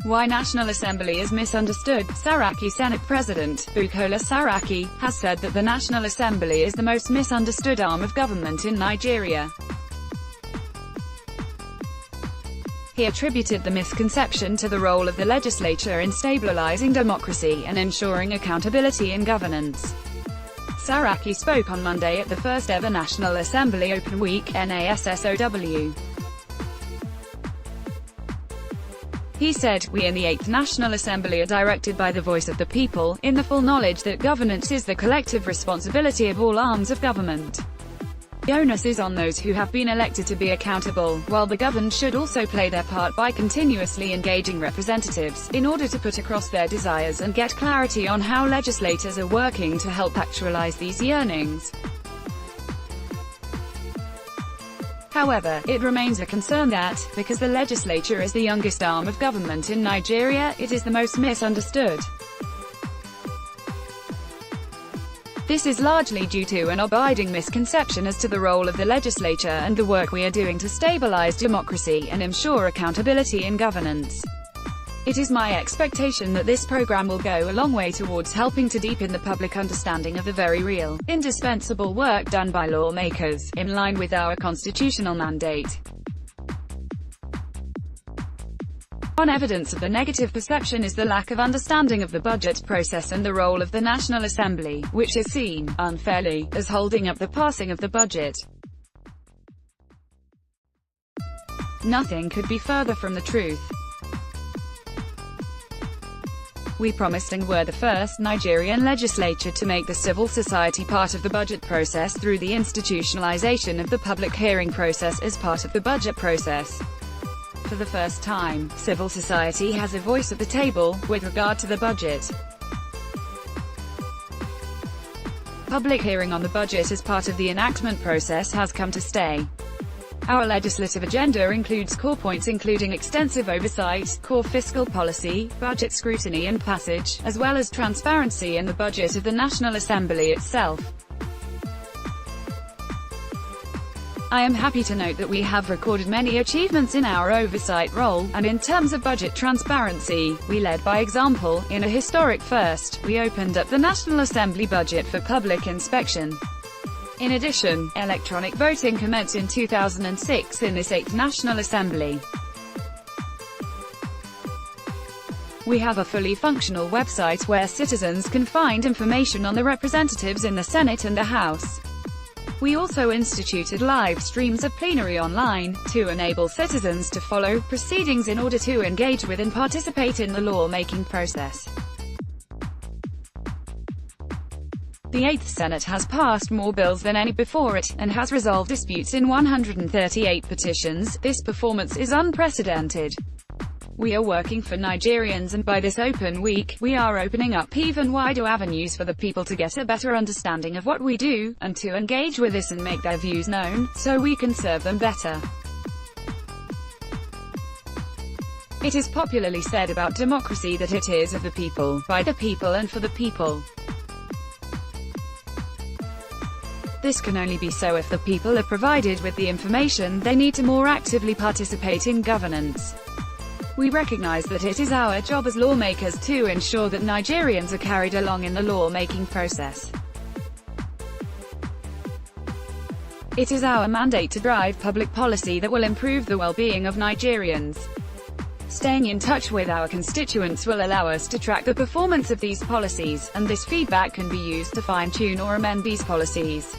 Why National Assembly is misunderstood. Saraki Senate President, Bukola Saraki, has said that the National Assembly is the most misunderstood arm of government in Nigeria. He attributed the misconception to the role of the legislature in stabilizing democracy and ensuring accountability in governance. Saraki spoke on Monday at the first-ever National Assembly Open Week, NASSOW. He said, "We in the 8th National Assembly are directed by the voice of the people, in the full knowledge that governance is the collective responsibility of all arms of government. The onus is on those who have been elected to be accountable, while the governed should also play their part by continuously engaging representatives, in order to put across their desires and get clarity on how legislators are working to help actualize these yearnings." However, it remains a concern that, because the legislature is the youngest arm of government in Nigeria, it is the most misunderstood. This is largely due to an abiding misconception as to the role of the legislature and the work we are doing to stabilize democracy and ensure accountability in governance. It is my expectation that this program will go a long way towards helping to deepen the public understanding of the very real, indispensable work done by lawmakers, in line with our constitutional mandate. One evidence of the negative perception is the lack of understanding of the budget process and the role of the National Assembly, which is seen, unfairly, as holding up the passing of the budget. Nothing could be further from the truth. We promised and were the first Nigerian legislature to make the civil society part of the budget process through the institutionalization of the public hearing process as part of the budget process. For the first time, civil society has a voice at the table, with regard to the budget. Public hearing on the budget as part of the enactment process has come to stay. Our legislative agenda includes core points including extensive oversight, core fiscal policy, budget scrutiny and passage, as well as transparency in the budget of the National Assembly itself. I am happy to note that we have recorded many achievements in our oversight role, and in terms of budget transparency, we led by example. In a historic first, we opened up the National Assembly budget for public inspection. In addition, electronic voting commenced in 2006 in this 8th National Assembly. We have a fully functional website where citizens can find information on the representatives in the Senate and the House. We also instituted live streams of plenary online, to enable citizens to follow proceedings in order to engage with and participate in the lawmaking process. The 8th Senate has passed more bills than any before it, and has resolved disputes in 138 petitions. This performance is unprecedented. We are working for Nigerians, and by this open week, we are opening up even wider avenues for the people to get a better understanding of what we do, and to engage with us and make their views known, so we can serve them better. It is popularly said about democracy that it is of the people, by the people and for the people. This can only be so if the people are provided with the information they need to more actively participate in governance. We recognize that it is our job as lawmakers to ensure that Nigerians are carried along in the lawmaking process. It is our mandate to drive public policy that will improve the well-being of Nigerians. Staying in touch with our constituents will allow us to track the performance of these policies, and this feedback can be used to fine-tune or amend these policies.